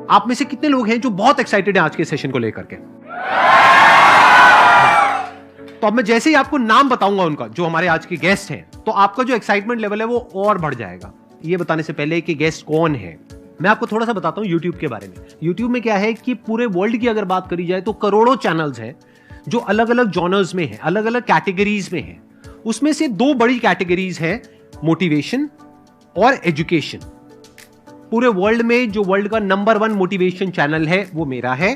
आप में से कितने लोग हैं जो बहुत एक्साइटेड हैं आज के सेशन को लेकर के? तो अब मैं जैसे ही आपको नाम बताऊंगा उनका, जो हमारे आज के गेस्ट हैं, तो आपका जो एक्साइटमेंट लेवल है वो और बढ़ जाएगा। ये बताने से पहले कि गेस्ट कौन है, मैं आपको थोड़ा सा बताता हूं YouTube के बारे में। YouTube में क्या है कि पूरे वर्ल्ड की अगर बात करी जाए तो करोड़ों चैनल्स हैं जो अलग अलग जॉनर्स में हैं, अलग अलग कैटेगरीज में हैं। उसमें से दो बड़ी कैटेगरीज हैं, मोटिवेशन और एजुकेशन। पूरे वर्ल्ड में जो वर्ल्ड का नंबर 1 मोटिवेशन चैनल है वो मेरा है,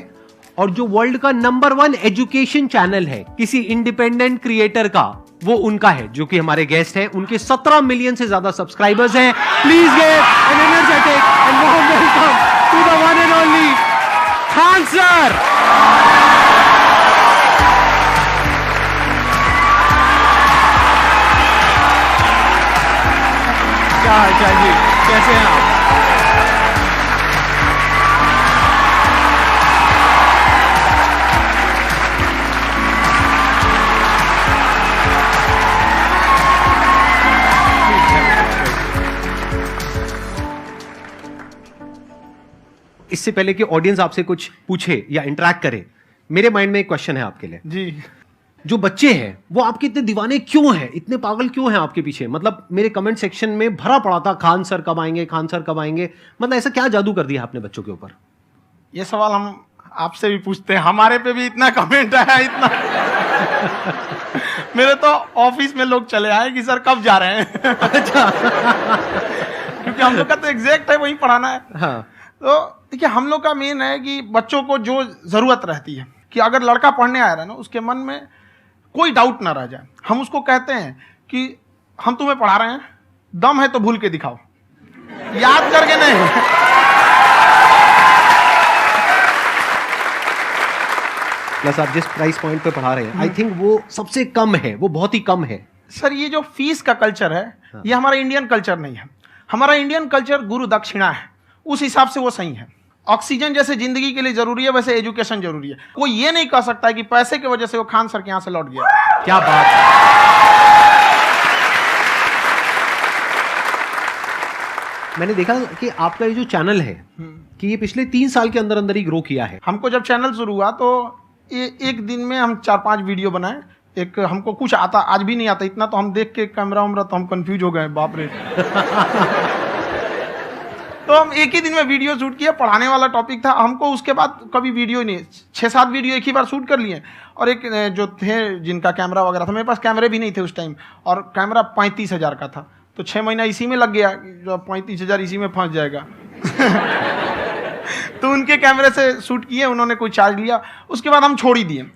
और जो वर्ल्ड का नंबर 1 एजुकेशन चैनल है किसी इंडिपेंडेंट क्रिएटर का, वो उनका है, जो कि हमारे गेस्ट हैं। उनके 17 मिलियन से ज्यादा सब्सक्राइबर्स हैं। Please give an energetic and warm welcome to the one and only Khan sir. क्या हाल चाल जी, कैसे हैं आप? इससे पहले कि ऑडियंस आपसे कुछ पूछे या इंटरेक्ट करे, मेरे माइंड में एक क्वेश्चन है आपके लिए जी। जो बच्चे हैं वो आपके इतने दीवाने क्यों हैं, इतने पागल क्यों हैं आपके पीछे? मतलब मेरे कमेंट सेक्शन में भरा पड़ा था, खान सर कब आएंगे, खान सर कब आएंगे। मतलब ऐसा क्या जादू कर दिया आपने बच्चों के ऊपर? ये सवाल हम आपसे भी पूछते हैं, हमारे पे भी इतना कमेंट आया, इतना मेरे तो ऑफिस में लोग चले आए कि सर कब जा रहे हैं। अच्छा। क्योंकि हम लोग का तो एग्जैक्ट है, वही पढ़ाना है। हाँ। तो देखिए, हम लोग का मेन है कि बच्चों को जो जरूरत रहती है कि अगर लड़का पढ़ने आ रहा है ना, उसके मन में कोई डाउट ना रह जाए। हम उसको कहते हैं कि हम तुम्हें पढ़ा रहे हैं, दम है तो भूल के दिखाओ, याद करके नहीं। प्लस आप जिस प्राइस पॉइंट पे पढ़ा रहे हैं, आई थिंक वो सबसे कम है, वो बहुत ही कम है। सर, ये जो फीस का कल्चर है, ये हमारा इंडियन कल्चर नहीं है। हमारा इंडियन कल्चर गुरु दक्षिणा है, उस हिसाब से वो सही है। ऑक्सीजन जैसे जिंदगी के लिए जरूरी है, वैसे एजुकेशन जरूरी है। कोई ये नहीं कह सकता है कि पैसे की वजह से वो खान सर के यहां से लौट गया। क्या बात है। मैंने देखा कि आपका ये जो चैनल है कि ये पिछले 3 साल के अंदर अंदर ही ग्रो किया है। हमको जब चैनल शुरू हुआ तो एक दिन में हम 4-5 वीडियो बनाए। एक हमको कुछ आता, आज भी नहीं आता इतना, तो हम देख के कैमरा उमरा तो हम कंफ्यूज हो गए, बाप रे। तो हम एक ही दिन में वीडियो शूट किया, पढ़ाने वाला टॉपिक था हमको। उसके बाद कभी वीडियो ही नहीं, 6-7 वीडियो एक ही बार शूट कर लिए। और एक जो थे जिनका कैमरा वगैरह था, मेरे पास कैमरे भी नहीं थे उस टाइम, और कैमरा 35,000 का था, तो 6 महीना इसी में लग गया। जो 35,000 इसी में फंस जाएगा। तो उनके कैमरे से शूट किए, उन्होंने कोई चार्ज लिया, उसके बाद हम छोड़ ही दिए।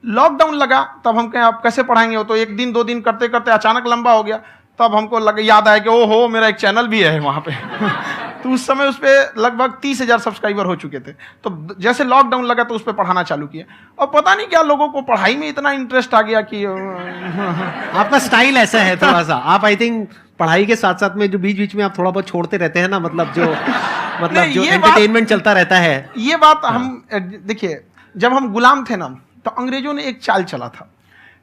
लॉकडाउन लगा, तब हम कहें आप कैसे पढ़ाएंगे, वो तो 1 दिन 2 दिन करते करते अचानक लंबा हो गया। तब हमको याद आया कि ओहो, मेरा एक चैनल भी है वहाँ पे। तो उस समय उस पर लगभग 30,000 सब्सक्राइबर हो चुके थे। तो जैसे लॉकडाउन लगा तो उस पर पढ़ाना चालू किया, और पता नहीं क्या लोगों को पढ़ाई में इतना इंटरेस्ट आ गया कि आपका स्टाइल ऐसा है थोड़ा सा। आप आई थिंक पढ़ाई के साथ साथ में जो बीच बीच में आप थोड़ा बहुत छोड़ते रहते हैं ना, मतलब जो एंटरटेनमेंट चलता रहता है। ये बात हम देखिए, जब हम गुलाम थे ना, तो अंग्रेजों ने एक चाल चला था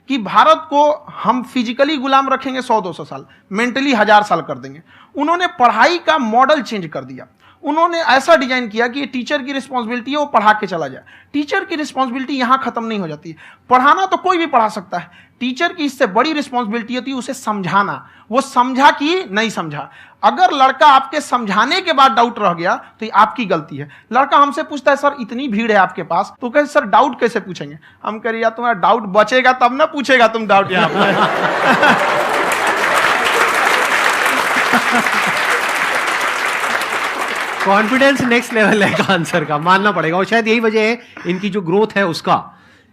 कि भारत को हम फिजिकली गुलाम रखेंगे 100-200 साल, मेंटली 1000 साल कर देंगे। उन्होंने पढ़ाई का मॉडल चेंज कर दिया। उन्होंने ऐसा डिजाइन किया कि टीचर की रिस्पॉन्सिबिलिटी है वो पढ़ा के चला जाए। टीचर की रिस्पॉन्सिबिलिटी यहाँ खत्म नहीं हो जाती है। पढ़ाना तो कोई भी पढ़ा सकता है, टीचर की इससे बड़ी रिस्पॉन्सिबिलिटी होती है उसे समझाना। वो समझा कि नहीं समझा। अगर लड़का आपके समझाने के बाद डाउट रह गया तो ये आपकी गलती है। लड़का हमसे पूछता है, सर इतनी भीड़ है आपके पास, तो कहते सर डाउट कैसे पूछेंगे? हम कह रहे यार तुम्हारा डाउट बचेगा तब ना पूछेगा तुम डाउट यहाँ पर। कॉन्फिडेंस नेक्स्ट लेवल है खान सर का, मानना पड़ेगा। और शायद यही वजह है इनकी जो ग्रोथ है उसका।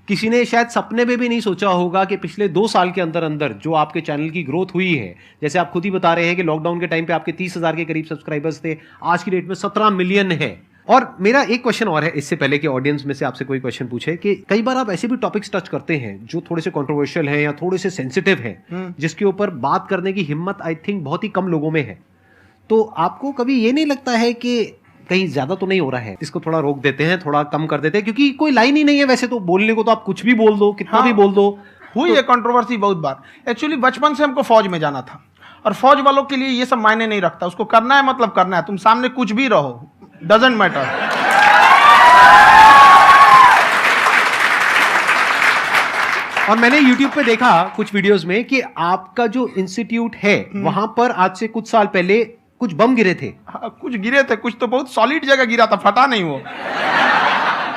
किसी ने शायद सपने में भी नहीं सोचा होगा कि पिछले 2 साल के अंदर अंदर जो आपके चैनल की ग्रोथ हुई है, जैसे आप खुद ही बता रहे हैं कि लॉकडाउन के टाइम पे आपके 30,000 के करीब सब्सक्राइबर्स थे, आज की डेट में 17 मिलियन है। और मेरा एक क्वेश्चन और है, इससे पहले कि ऑडियंस में से आपसे कोई क्वेश्चन पूछे, कि कई बार आप ऐसे भी टॉपिक्स टच करते हैं जो थोड़े से कंट्रोवर्शियल हैं या थोड़े से सेंसिटिव हैं, जिसके ऊपर बात करने की हिम्मत आई थिंक बहुत ही कम लोगों में है। तो आपको कभी ये नहीं लगता है कि कहीं ज्यादा तो नहीं हो रहा है, इसको थोड़ा रोक देते हैं, थोड़ा कम कर देते हैं? क्योंकि कोई लाइन ही नहीं है वैसे तो बोलने को, तो आप कुछ भी बोल दो, कितना भी बोल दो। हुई है कंट्रोवर्सी बहुत बार। एक्चुअली बचपन से हमको फौज में जाना था, और फौज वालों के लिए ये सब मायने नहीं रखता। उसको करना है मतलब करना है, तुम सामने कुछ भी रहो, डजंट मैटर। और मैंने YouTube पे देखा कुछ वीडियोस में कि आपका जो इंस्टीट्यूट है वहां पर आज से कुछ साल पहले कुछ बम गिरे थे। हाँ, कुछ गिरे थे, कुछ तो बहुत सॉलिड जगह गिरा था, फटा नहीं वो।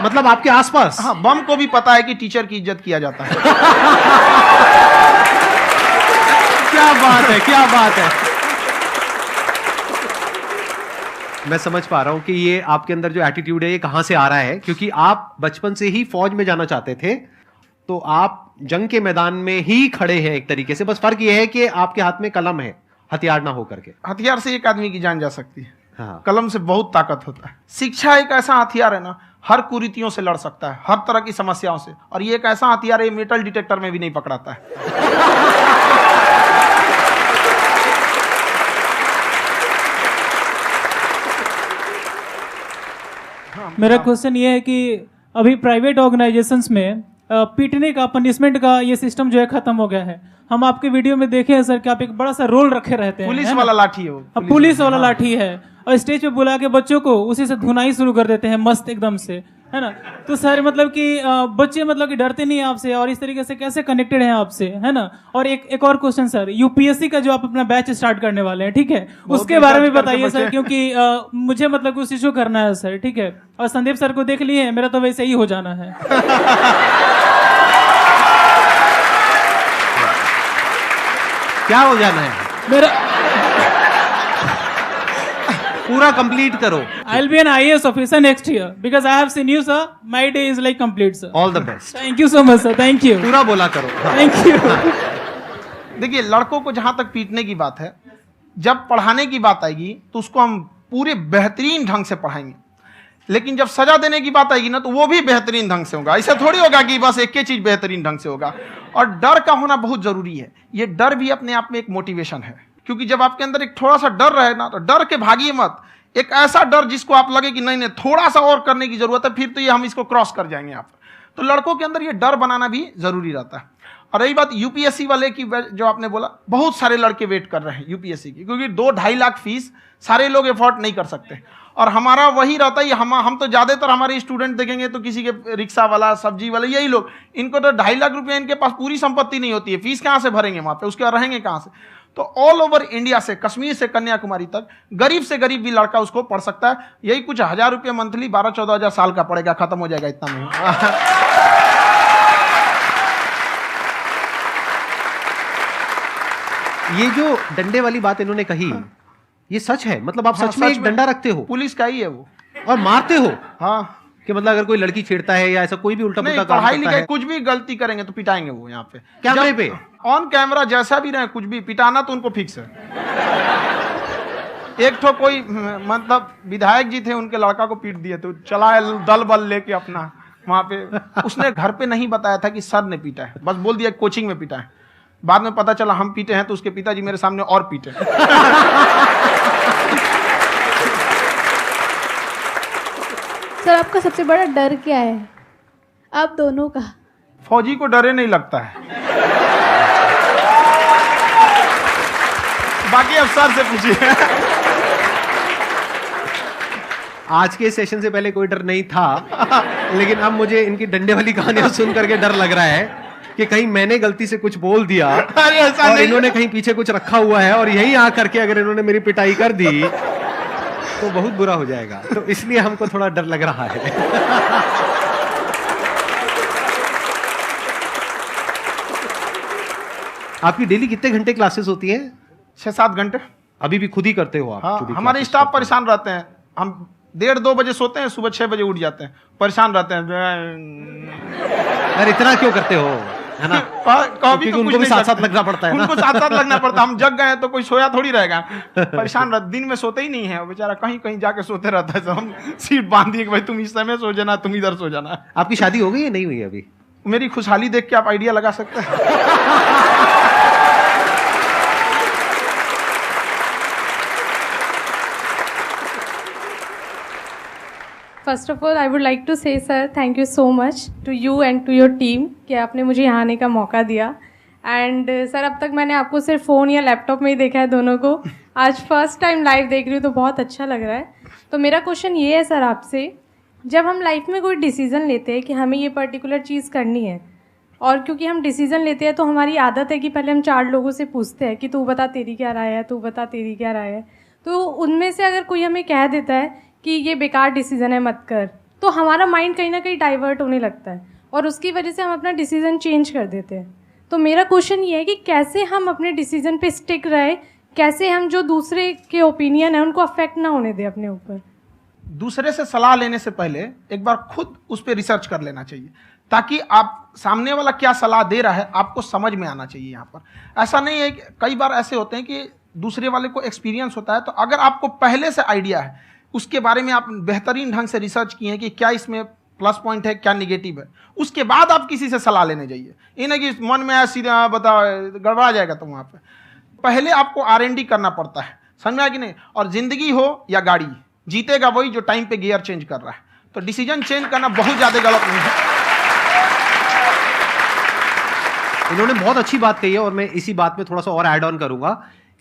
मतलब आपके आसपास। हाँ, बम को भी पता है कि टीचर की इज्जत किया जाता है। क्या बात है, क्या बात है। मैं समझ पा रहा हूं कि ये आपके अंदर जो एटीट्यूड है ये कहां से आ रहा है, क्योंकि आप बचपन से ही फौज में जाना चाहते थे, तो आप जंग के मैदान में ही खड़े हैं एक तरीके से। बस फर्क ये है कि आपके हाथ में कलम है, हथियार ना हो करके। हथियार से एक आदमी की जान जा सकती है, हाँ। कलम से बहुत ताकत होता है। शिक्षा एक ऐसा हथियार है ना, हर कुरीतियों से लड़ सकता है, हर तरह की समस्याओं से। और ये एक ऐसा हथियार है, मेटल डिटेक्टर में भी नहीं पकड़ाता है। मेरा क्वेश्चन ये है कि अभी प्राइवेट ऑर्गेनाइजेशंस में पीटने का, पनिशमेंट का ये सिस्टम जो है खत्म हो गया है। हम आपके वीडियो में देखे हैं सर कि आप एक बड़ा सा रोल रखे रहते हैं, पुलिस वाला लाठी है वो, पुलिस वाला लाठी है, और स्टेज पे बुला के बच्चों को उसी से धुनाई शुरू कर देते हैं मस्त एकदम से, है ना। तो सर मतलब कि बच्चे मतलब कि डरते नहीं हैं आपसे, और इस तरीके से कैसे कनेक्टेड हैं आपसे, है ना। और एक और क्वेश्चन सर, यूपीएससी का जो आप अपना बैच स्टार्ट करने वाले हैं, ठीक है, उसके बारे में बताइए सर, क्योंकि मुझे मतलब कुछ इशू करना है सर, ठीक है। और संदीप सर को देख लिए, मेरा तो वैसे ही हो जाना है। क्या हो जाना है? मेरा पूरा कंप्लीट करो। I'll be an IAS officer next year because I have seen you, sir. My day is like complete, sir. All the best. Thank you so much, sir. Thank you. पूरा बोला करो। Thank you. देखिए, लड़कों को जहां तक पीटने की बात है, जब पढ़ाने की बात आएगी तो उसको हम पूरे बेहतरीन ढंग से पढ़ाएंगे। लेकिन जब सजा देने की बात आएगी ना, तो वो भी बेहतरीन ढंग से होगा। ऐसा थोड़ी होगा कि बस एक ही चीज बेहतरीन ढंग से होगा। और डर का होना बहुत जरूरी है। ये डर भी अपने आप में एक मोटिवेशन है, क्योंकि जब आपके अंदर एक थोड़ा सा डर रहे ना, तो डर के भागिए मत। एक ऐसा डर जिसको आप लगे कि नहीं नहीं थोड़ा सा और करने की जरूरत है, फिर तो ये हम इसको क्रॉस कर जाएंगे यहाँ पर। तो लड़कों के अंदर ये डर बनाना भी जरूरी रहता है। और रही बात यूपीएससी वाले की, जो आपने बोला, बहुत सारे लड़के वेट कर रहे हैं यूपीएससी की, क्योंकि 2-2.5 लाख फीस सारे लोग एफोर्ड नहीं कर सकते। और हमारा वही रहता है, हम तो ज्यादातर हमारे स्टूडेंट देखेंगे तो किसी के रिक्शा वाला, सब्जी वाला, यही लोग, इनको तो 2.5 लाख रुपया, इनके पास पूरी संपत्ति नहीं होती है, फीस कहाँ से भरेंगे वहां पे, उसके बाद रहेंगे कहाँ से। तो ऑल ओवर इंडिया से, कश्मीर से कन्याकुमारी तक, गरीब से गरीब भी लड़का उसको पढ़ सकता है। यही कुछ 1000 रुपये मंथली, 12-14 हजार साल का पड़ेगा, खत्म हो जाएगा इतना में। ये जो डंडे वाली बात इन्होंने कही, ये सच है? मतलब आप हाँ, सच में एक डंडा रखते हो? पुलिस का ही है वो। और मारते हो? हाँ, कि मतलब अगर कोई लड़की छेड़ता है या ऐसा कोई भी उल्टा पुल्टा काम पढ़ाई करता लिखाई है, कुछ भी गलती करेंगे तो पिटाएंगे वो यहाँ पे, कैमरे पे, ऑन कैमरा, जैसा भी रहे, कुछ भी पिटाना तो उनको फिक्स है। एक तो कोई मतलब विधायक जी थे, उनके लड़का को पीट दिए, तो चला है दल बल लेके अपना वहां पे। उसने घर पे नहीं बताया था कि सर ने पीटा है, बस बोल दिया कोचिंग में पीटा है। बाद में पता चला हम पीटे हैं, तो उसके पिताजी मेरे सामने और पीटे। सर आपका सबसे बड़ा डर क्या है, आप दोनों का? फौजी को डरे नहीं लगता है, बाकी अब सर से पूछिए। आज के सेशन से पहले कोई डर नहीं था, लेकिन अब मुझे इनकी डंडे वाली कहानियां सुन करके डर लग रहा है कि कहीं मैंने गलती से कुछ बोल दिया अरे ऐसा और नहीं, इन्होंने कहीं पीछे कुछ रखा हुआ है, और यही आ करके अगर इन्होंने मेरी पिटाई कर दी तो बहुत बुरा हो जाएगा। तो इसलिए हमको थोड़ा डर लग रहा है। आपकी डेली कितने घंटे क्लासेस होती हैं? 6-7 घंटे। अभी भी खुद ही करते हो आप? हाँ, खुद ही हमारे classes स्टाफ करते हो? परेशान रहते हैं। हम 1:30-2 बजे सोते हैं, सुबह 6 बजे उठ जाते हैं, परेशान रहते हैं। यार इतना क्यों करते हो, है ना? कभी तो उनको भी साथ साथ लगना पड़ता है ना? उनको साथ साथ लगना पड़ता है। हम जग गए तो कोई सोया थोड़ी रहेगा, परेशान रहता, दिन में सोते ही नहीं है बेचारा, कहीं कहीं जाके सोते रहता है। तो हम सीट बांध दिए कि भाई तुम इस समय सो जाना, तुम इधर सो जाना। आपकी शादी हो गई या नहीं हुई अभी? मेरी खुशहाली देख के आप आइडिया लगा सकते हैं। First of all I would like to say sir thank you so much to you and to your team कि आपने मुझे यहाँ आने का मौका दिया। एंड सर अब तक मैंने आपको सिर्फ फ़ोन या लैपटॉप में ही देखा है दोनों को, आज फर्स्ट टाइम लाइव देख रही हूँ तो बहुत अच्छा लग रहा है। तो मेरा क्वेश्चन ये है सर आपसे, जब हम लाइफ में कोई डिसीज़न लेते हैं कि हमें ये पर्टिकुलर चीज़ करनी है, और क्योंकि हम डिसीजन लेते हैं तो हमारी आदत है कि पहले हम 4 लोगों से पूछते हैं कि तू बता तेरी क्या राय है, तू बता तेरी क्या राय है। तो उनमें से अगर कोई हमें कह देता है कि ये बेकार डिसीजन है मत कर, तो हमारा माइंड कहीं ना कहीं डाइवर्ट होने लगता है और उसकी वजह से हम अपना डिसीजन चेंज कर देते हैं। तो मेरा क्वेश्चन ये है कि कैसे हम अपने डिसीजन पे स्टिक रहे, कैसे हम जो दूसरे के ओपिनियन है उनको अफेक्ट ना होने दें अपने ऊपर। दूसरे से सलाह लेने से पहले एक बार खुद उस पर रिसर्च कर लेना चाहिए, ताकि आप सामने वाला क्या सलाह दे रहा है आपको समझ में आना चाहिए। यहाँ पर ऐसा नहीं है कि कई बार ऐसे होते हैं कि दूसरे वाले को एक्सपीरियंस होता है, तो अगर आपको पहले से आइडिया है, उसके बारे में आप बेहतरीन ढंग से रिसर्च किए हैं कि क्या इसमें प्लस पॉइंट है क्या निगेटिव है, उसके बाद आप किसी से सलाह लेने जाइए। ये नहीं कि मन में आया सीधा बता गड़बड़ा जाएगा। तो वहाँ पे पहले आपको R&D करना पड़ता है, समझ में आया कि नहीं। और जिंदगी हो या गाड़ी, जीतेगा वही जो टाइम पे गियर चेंज कर रहा है। तो डिसीजन चेंज करना बहुत ज़्यादा गलत नहीं है। इन्होंने बहुत अच्छी बात कही है और मैं इसी बात में थोड़ा सा और ऐड ऑन करूंगा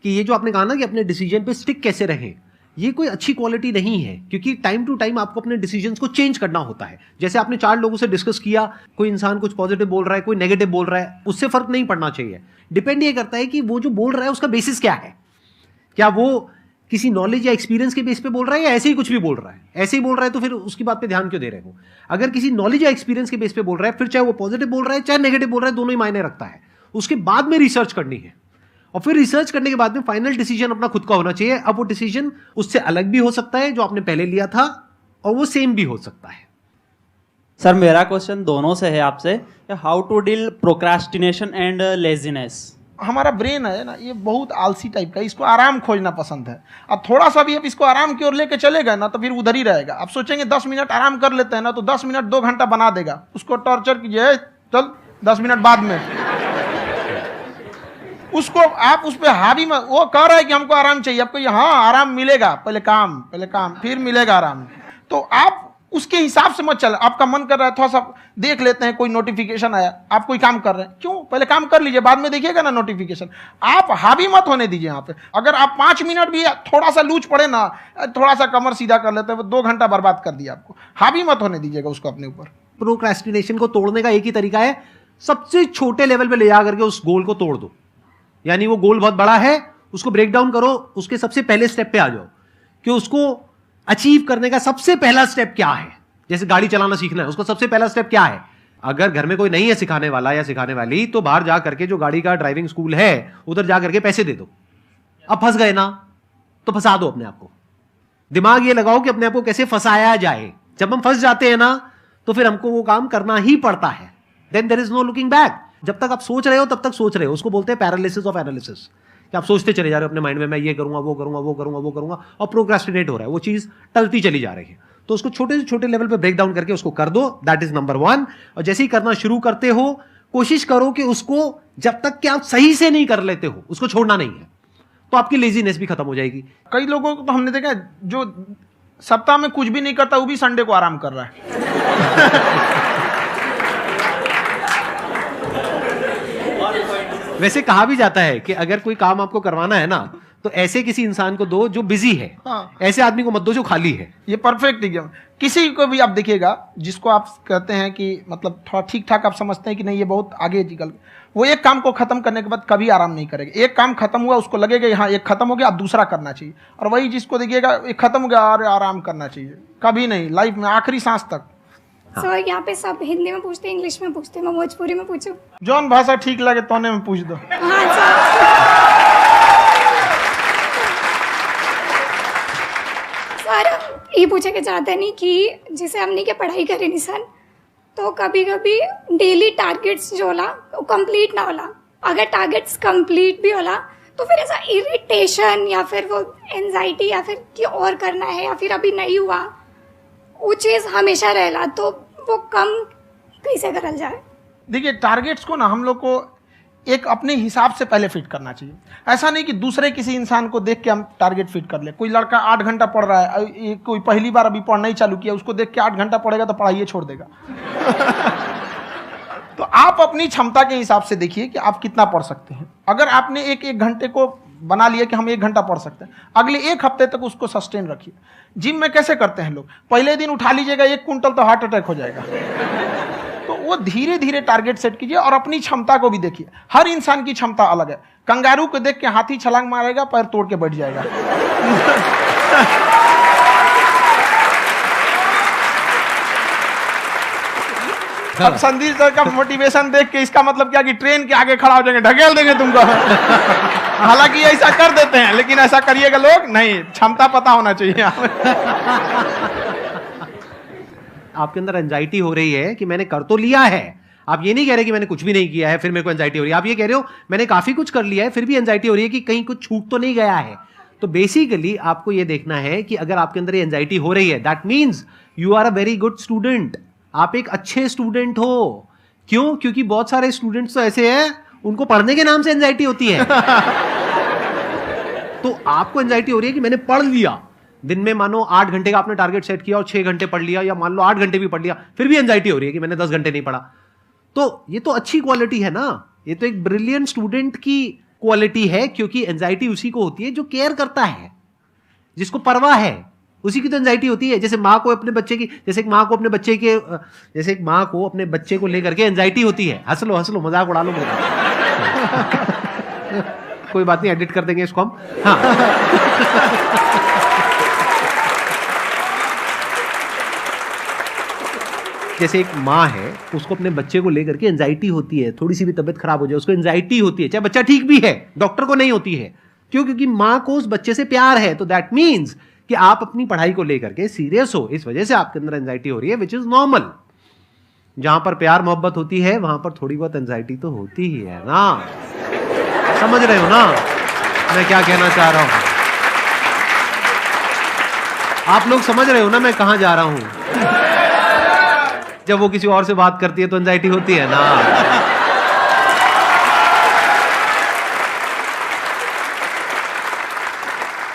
कि ये जो आपने कहा ना कि अपने डिसीजन पे स्टिक कैसे रहें, ये कोई अच्छी क्वालिटी नहीं है, क्योंकि टाइम टू टाइम आपको अपने डिसीजंस को चेंज करना होता है। जैसे आपने 4 लोगों से डिस्कस किया, कोई इंसान कुछ पॉजिटिव बोल रहा है, कोई नेगेटिव बोल रहा है, उससे फर्क नहीं पड़ना चाहिए। डिपेंड ये करता है कि वो जो बोल रहा है उसका बेसिस क्या है। क्या वो किसी नॉलेज या एक्सपीरियंस के बेस पे बोल रहा है या ऐसे ही कुछ भी बोल रहा है? ऐसे ही बोल रहा है तो फिर उसकी बात पे ध्यान क्यों दे रहे हो? अगर किसी नॉलेज या एक्सपीरियंस के बेस पे बोल रहा है, फिर चाहे वो पॉजिटिव बोल रहा है चाहे नेगेटिव बोल रहा है, दोनों ही मायने रखता है। उसके बाद में रिसर्च करनी है और फिर रिसर्च करने के बाद में फाइनल डिसीजन अपना खुद का होना चाहिए। अब वो डिसीजन उससे अलग भी हो सकता है जो आपने पहले लिया था, और वो सेम भी हो सकता है। सर मेरा क्वेश्चन दोनों से है आपसे, how to deal procrastination and laziness. हमारा ब्रेन है ना, ये बहुत आलसी टाइप का है, इसको आराम खोजना पसंद है। अब थोड़ा सा भी अब इसको आराम की ओर लेके चले गए ना तो फिर उधर ही रहेगा। आप सोचेंगे 10 मिनट आराम कर लेते हैं ना, तो 10 मिनट 2 घंटा बना देगा। उसको टॉर्चर कीजिए, चल 10 मिनट बाद में उसको आप उस पर हावी में, वो कह रहा है कि हमको आराम चाहिए, आपको हाँ आराम मिलेगा, पहले काम फिर मिलेगा आराम। तो आप उसके हिसाब से मत चल। आपका मन कर रहा है थोड़ा सा देख लेते हैं, कोई नोटिफिकेशन आया, आप कोई काम कर रहे हैं, क्यों पहले काम कर लीजिए, बाद में देखिएगा ना नोटिफिकेशन। आप हावी मत होने दीजिए यहाँ पे। अगर आप 5 मिनट भी थोड़ा सा लूज पड़े ना, थोड़ा सा कमर सीधा कर लेते हैं, 2 घंटा बर्बाद कर दिया आपको। हावी मत होने दीजिएगा उसको अपने ऊपर। प्रोक्रेस्टिनेशन को तोड़ने का एक ही तरीका है, सबसे छोटे लेवल पे ले जा करके उस गोल को तोड़ दो। यानी वो गोल बहुत बड़ा है, उसको ब्रेक डाउन करो, उसके सबसे पहले स्टेप पे आ जाओ कि उसको अचीव करने का सबसे पहला स्टेप क्या है। जैसे गाड़ी चलाना सीखना है, उसका सबसे पहला स्टेप क्या है। अगर घर में कोई नहीं है सिखाने वाला या सिखाने वाली, तो बाहर जा करके जो गाड़ी का ड्राइविंग स्कूल है उधर जा करके पैसे दे दो। अब फंस गए ना तो फंसा दो अपने आप को। दिमाग ये लगाओ कि अपने आप को कैसे फंसाया जाए। जब हम फंस जाते हैं ना तो फिर हमको वो काम करना ही पड़ता है। Then there is no looking back. जब तक आप सोच रहे हो तब तक सोच रहे हो, उसको बोलते हैं पैरालिसिस ऑफ एनालिसिस, कि आप सोचते चले जा रहे हो अपने माइंड में, मैं ये करूंगा वो करूंगा वो करूंगा वो करूंगा, और प्रोक्रेस्टिनेट हो रहा है, वो चीज टलती चली जा रही है। तो उसको छोटे से छोटे लेवल पे ब्रेक डाउन करके उसको कर दो, दैट इज नंबर 1। और जैसे ही करना शुरू करते हो, कोशिश करो कि उसको जब तक कि आप सही से नहीं कर लेते हो उसको छोड़ना नहीं है, तो आपकी लेजीनेस भी खत्म हो जाएगी। कई लोगों को तो हमने देखा जो सप्ताह में कुछ भी नहीं करता, वो भी संडे को आराम कर रहा है। वैसे कहा भी जाता है कि अगर कोई काम आपको करवाना है ना, तो ऐसे किसी इंसान को दो जो बिजी है। हाँ। ऐसे आदमी को मत दो जो खाली है। ये परफेक्ट एग्जाम। किसी को भी आप देखिएगा जिसको आप कहते हैं कि मतलब थोड़ा ठीक ठाक आप समझते हैं कि नहीं ये बहुत आगे निकल, वो एक काम को खत्म करने के बाद कभी आराम नहीं करेगा। एक काम खत्म हुआ उसको लगेगा हाँ एक खत्म हो गया, अब दूसरा करना चाहिए। और वही जिसको देखिएगा एक खत्म हो गया और आराम करना चाहिए, कभी नहीं, लाइफ में आखिरी सांस तक। सर यहाँ पे सब हिंदी में पूछते हैं, इंग्लिश में पूछते हैं, मैं भोजपुरी में पूछूं? जौन भाषा ठीक लगे तोने में पूछ दो। हाँ सर। सर ये पूछे के चाहते नहीं कि जैसे हमने के पढ़ाई करी नहीं सर, तो कभी कभी डेली टारगेट्स जो होला वो कंप्लीट ना होला। अगर टारगेट्स कंप्लीट भी होला तो फिर ऐसा इरिटेशन या फिर वो एंजाइटी या फिर कि और करना है या फिर अभी नहीं हुआ, वो चीज़ हमेशा रहेला। तो वो कम कैसे करल जाए? देखिए टारगेट्स को ना हम लोग को एक अपने हिसाब से पहले फिट करना चाहिए। ऐसा नहीं कि दूसरे किसी इंसान को देख के हम टारगेट फिट कर ले। कोई लड़का 8 घंटा पढ़ रहा है, कोई पहली बार अभी पढ़ना ही चालू किया, उसको देख के 8 घंटा पढ़ेगा तो पढ़ाई छोड़ देगा। तो आप अपनी क्षमता के हिसाब से देखिए कि आप कितना पढ़ सकते हैं। अगर आपने एक घंटे को बना लिया कि हम 1 घंटा पढ़ सकते हैं, अगले 1 हफ्ते तक उसको सस्टेन रखिए। जिम में कैसे करते हैं लोग, पहले दिन उठा लीजिएगा 1 कुंटल तो हार्ट अटैक हो जाएगा। तो वो धीरे धीरे टारगेट सेट कीजिए और अपनी क्षमता को भी देखिए। हर इंसान की क्षमता अलग है। कंगारू को देख के हाथी छलांग मारेगा, पैर तोड़ के बैठ जाएगा। अब संदीप सर का मोटिवेशन देख के इसका मतलब क्या कि ट्रेन के आगे खड़ा हो जाएंगे, ढकेल देंगे तुमको। हालांकि ऐसा कर देते हैं, लेकिन ऐसा करिएगा लोग नहीं, क्षमता पता होना चाहिए। आपके अंदर एंजाइटी हो रही है कि मैंने कर तो लिया है। आप ये नहीं कह रहे कि मैंने कुछ भी नहीं किया है फिर मेरे को एंजाइटी हो रही है। आप ये कह रहे हो मैंने काफी कुछ कर लिया है फिर भी एंजाइटी हो रही है कि कहीं कुछ छूट तो नहीं गया है। तो बेसिकली आपको ये देखना है कि अगर आपके अंदर ये एंजाइटी हो रही है, that means you are a very good student. आप एक अच्छे स्टूडेंट हो। क्यों? क्योंकि बहुत सारे स्टूडेंट्स तो ऐसे हैं उनको पढ़ने के नाम से एंजाइटी होती है। तो आपको एंजाइटी हो रही है कि मैंने पढ़ लिया। दिन में मानो 8 घंटे का आपने टारगेट सेट किया और 6 घंटे पढ़ लिया, या मान लो 8 घंटे भी पढ़ लिया, फिर भी एंजाइटी हो रही है कि मैंने 10 घंटे नहीं पढ़ा। तो ये तो अच्छी क्वालिटी है ना, ये तो एक ब्रिलियंट स्टूडेंट की क्वालिटी है। क्योंकि एंजाइटी उसी को होती है जो केयर करता है, जिसको परवाह है, उसी की तो एंजाइटी होती है। जैसे माँ को अपने बच्चे की, जैसे एक माँ को अपने बच्चे के, जैसे एक माँ को अपने बच्चे को लेकर के एंजाइटी होती है। हंस लो मजाक उड़ा लो मेरा। कोई बात नहीं, एडिट कर देंगे इसको हम। हाँ। जैसे एक माँ है, उसको अपने बच्चे को लेकर के एंजाइटी होती है, थोड़ी सी भी तबीयत खराब हो जाए उसको एंजाइटी होती है, चाहे बच्चा ठीक भी है, डॉक्टर को नहीं होती है। क्यों? क्योंकि माँ को उस बच्चे से प्यार है। तो दैट मीन्स कि आप अपनी पढ़ाई को लेकर के सीरियस हो, इस वजह से आपके अंदर एंजाइटी हो रही है, विच इज नॉर्मल। जहां पर प्यार मोहब्बत होती है वहां पर थोड़ी बहुत एंजाइटी तो होती ही है ना। समझ रहे हो ना मैं क्या कहना चाह रहा हूं? आप लोग समझ रहे हो ना मैं कहां जा रहा हूं? जब वो किसी और से बात करती है तो एंजाइटी होती है ना।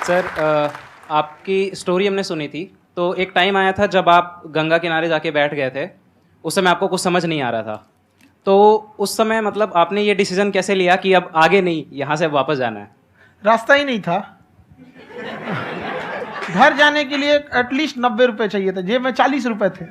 सर, आपकी स्टोरी हमने सुनी थी, तो एक टाइम आया था जब आप गंगा किनारे जाके बैठ गए थे। उस समय आपको कुछ समझ नहीं आ रहा था, तो उस समय मतलब आपने ये डिसीजन कैसे लिया कि अब आगे नहीं, यहाँ से वापस जाना है? रास्ता ही नहीं था। घर जाने के लिए एटलीस्ट 90 रुपए चाहिए थे, जेब में 40 रुपए थे।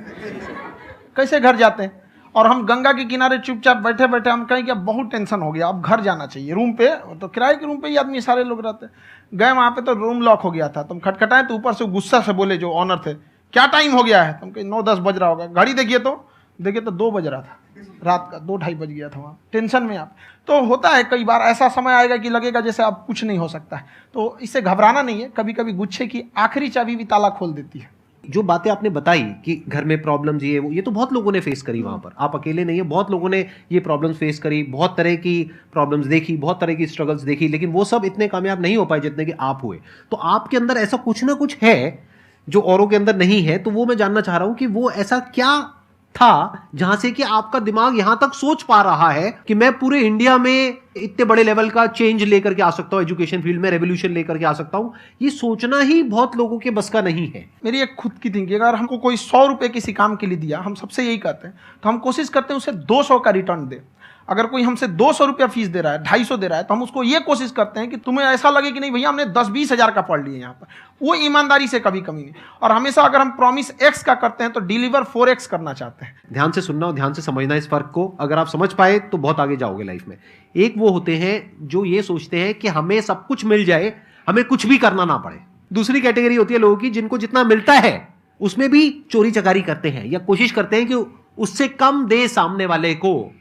कैसे घर जाते हैं? और हम गंगा के किनारे चुपचाप बैठे बैठे हम कहें कि अब बहुत टेंशन हो गया, अब घर जाना चाहिए। रूम पे, तो किराए के रूम पे ही आदमी सारे लोग रहते। गए वहाँ पे तो रूम लॉक हो गया था। तुम खटखटाए तो ऊपर से गुस्सा से बोले जो ऑनर थे, क्या टाइम हो गया है? तुम कहे 9-10 बज रहा होगा। घड़ी देखिए तो 2 बज रहा था रात का, 2-2:30 बज गया था। वहाँ टेंशन में आप, तो होता है कई बार ऐसा समय आएगा कि लगेगा जैसे अब कुछ नहीं हो सकता है। तो इससे घबराना नहीं है। कभी कभी गुच्छे की आखिरी चाबी भी ताला खोल देती है। जो बातें आपने बताई कि घर में प्रॉब्लम्स ये तो बहुत लोगों ने फेस करी। वहां पर आप अकेले नहीं है, बहुत लोगों ने ये प्रॉब्लम्स फेस करी, बहुत तरह की प्रॉब्लम्स देखी, बहुत तरह की स्ट्रगल्स देखी, लेकिन वो सब इतने कामयाब नहीं हो पाए जितने कि आप हुए। तो आपके अंदर ऐसा कुछ ना कुछ है जो औरों के अंदर नहीं है। तो वो मैं जानना चाह रहा हूं कि वो ऐसा क्या था जहां से कि आपका दिमाग यहां तक सोच पा रहा है कि मैं पूरे इंडिया में इतने बड़े लेवल का चेंज लेकर के आ सकता हूं, एजुकेशन फील्ड में रेवोल्यूशन लेकर के आ सकता हूं। ये सोचना ही बहुत लोगों के बस का नहीं है। मेरी एक खुद की थिंकिंग, अगर हमको कोई 100 रुपए किसी काम के लिए दिया, हम सबसे यही कहते हैं, तो हम कोशिश करते हैं उसे 200 का रिटर्न दे। अगर कोई हमसे 200 रुपया फीस दे रहा है, 250 दे रहा है, तो हम उसको ये कोशिश करते हैं कि तुम्हें ऐसा लगे कि नहीं भैया हमने 10-20 हज़ार का पढ़ लिया यहाँ पर। वो ईमानदारी से कभी कमी नहीं। और हमेशा अगर हम प्रॉमिस एक्स का करते हैं तो डिलीवर 4x करना चाहते हैं। ध्यान से सुनना और ध्यान से समझना इस फर्क को। अगर आप समझ पाए तो बहुत आगे जाओगे लाइफ में। एक वो होते हैं जो ये सोचते हैं कि हमें सब कुछ मिल जाए, हमें कुछ भी करना ना पड़े। दूसरी कैटेगरी होती है लोगों की जिनको जितना मिलता है उसमें भी चोरी चकारी करते हैं या कोशिश करते हैं कि उससे कम दे सामने वाले को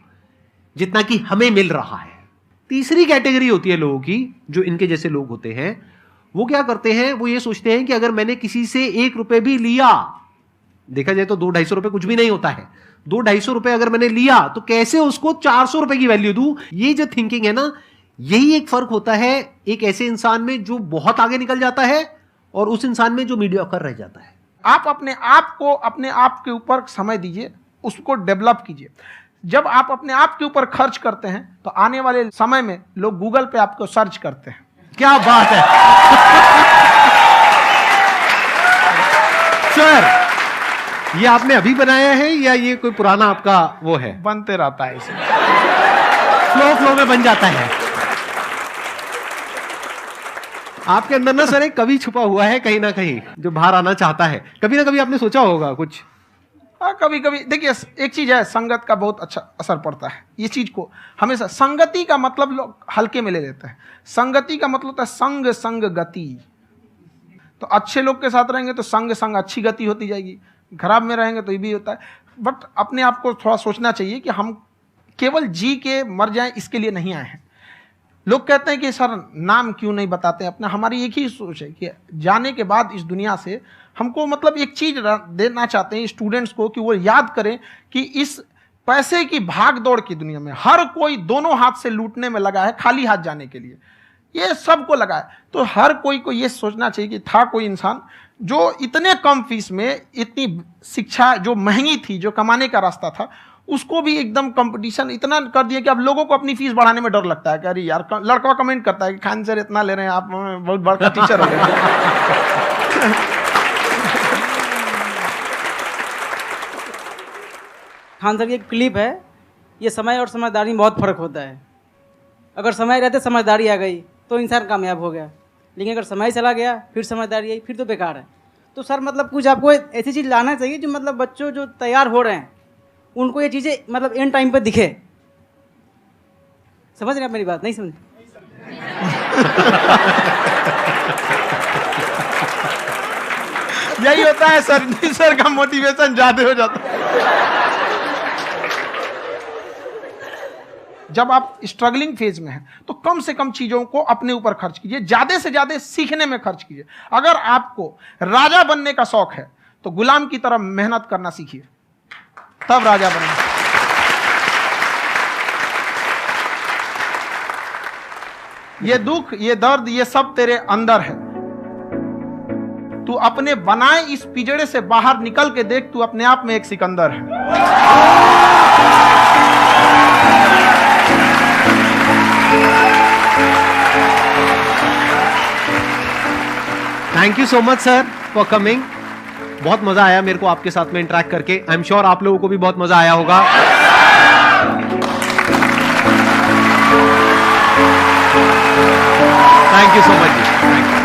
जितना कि हमें मिल रहा है। तीसरी कैटेगरी होती है लोगों की, जो इनके जैसे लोग होते हैं। वो क्या करते हैं? वो ये सोचते हैं कि अगर मैंने किसी से 1 रुपए भी लिया, देखा जाए तो 200-250 रुपए कुछ भी नहीं होता है, 200-250 रुपए अगर मैंने लिया तो कैसे उसको 400 रुपए की वैल्यू दूं। ये जो थिंकिंग है ना, यही एक फर्क होता है एक ऐसे इंसान में जो बहुत आगे निकल जाता है और उस इंसान में जो मीडियोकर रह जाता है। आप अपने आप को अपने आप के ऊपर समय दीजिए, उसको डेवलप कीजिए। जब आप अपने आप के ऊपर खर्च करते हैं तो आने वाले समय में लोग गूगल पे आपको सर्च करते हैं। क्या बात है सर, ये आपने अभी बनाया है या ये कोई पुराना आपका वो है? बनते रहता है, इसे फ्लो में बन जाता है। आपके अंदर ना सर एक कवि छुपा हुआ है कहीं ना कहीं जो बाहर आना चाहता है। कभी ना कभी आपने सोचा होगा कुछ कभी कभी देखिए, एक चीज है, संगत का बहुत अच्छा असर पड़ता है। ये चीज को हमेशा, संगति का मतलब लोग हल्के में ले लेते हैं। संगति का मतलब होता है संग संग गति। तो अच्छे लोग के साथ रहेंगे तो संग संग अच्छी गति होती जाएगी, खराब में रहेंगे तो ये भी होता है। बट अपने आप को थोड़ा सोचना चाहिए कि हम केवल जी के मर जाएं इसके लिए नहीं आए हैं। लोग कहते हैं कि सर नाम क्यों नहीं बताते अपना। हमारी एक ही सोच है कि जाने के बाद इस दुनिया से हमको मतलब एक चीज देना चाहते हैं स्टूडेंट्स को, कि वो याद करें कि इस पैसे की भाग दौड़ की दुनिया में हर कोई दोनों हाथ से लूटने में लगा है, खाली हाथ जाने के लिए ये सबको लगा है। तो हर कोई को ये सोचना चाहिए कि था कोई इंसान जो इतने कम फीस में इतनी शिक्षा जो महंगी थी, जो कमाने का रास्ता था, उसको भी एकदम कंपटीशन इतना कर दिया कि अब लोगों को अपनी फीस बढ़ाने में डर लगता है कि अरे यार, लड़का कमेंट करता है कि खान सर इतना ले रहे हैं, आप बहुत बड़ा टीचर हो गए। खान सर की एक क्लिप है, ये समय और समझदारी में बहुत फ़र्क होता है। अगर समय रहते समझदारी आ गई तो इंसान कामयाब हो गया, लेकिन अगर समय चला गया फिर समझदारी आई फिर तो बेकार है। तो सर मतलब कुछ आपको ऐसी चीज़ लाना चाहिए जो मतलब बच्चों जो तैयार हो रहे हैं उनको ये चीज़ें मतलब एंड टाइम पे दिखे। समझ रहे हैं आप मेरी बात? नहीं समझ? यही होता है सर का मोटिवेशन ज्यादा हो जाता है। जब आप स्ट्रगलिंग फेज में हैं तो कम से कम चीजों को अपने ऊपर खर्च कीजिए, ज्यादा से ज्यादा सीखने में खर्च कीजिए। अगर आपको राजा बनने का शौक है तो गुलाम की तरह मेहनत करना सीखिए, तब राजा बनेंगे। ये दुख, ये दर्द, ये सब तेरे अंदर है। तू अपने बनाए इस पिंजड़े से बाहर निकल के देख, तू अपने आप में एक सिकंदर है। Thank you so much sir for coming. बहुत मजा आया मेरे को आपके साथ में इंटरेक्ट करके। आई एम श्योर आप लोगों को भी बहुत मजा आया होगा। Thank you so much ji.